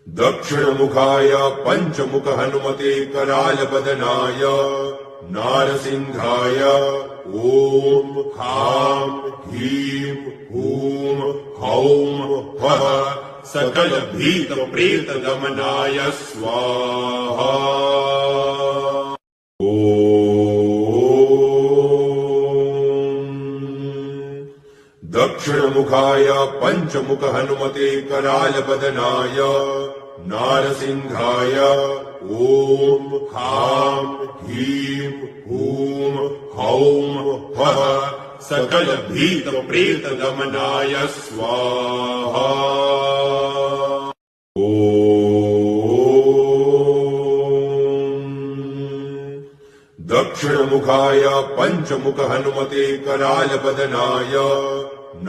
दक्षिणमुखाय पंचमुख हनुमते करालबदनाय नारसिंहाय ओम हां ह्रीं हूं हौं फः सकल भीत प्रेत दमनाय स्वाहा। दक्षिणमुखाय पंचमुख हनुमते करालबदनाय नारसिंहाय ओम हां ह्रीं हूं हौं फः सकल भीत प्रेत दमनाय स्वाहा। दक्षिणमुखाय पंचमुख हनुमते करालबदनाय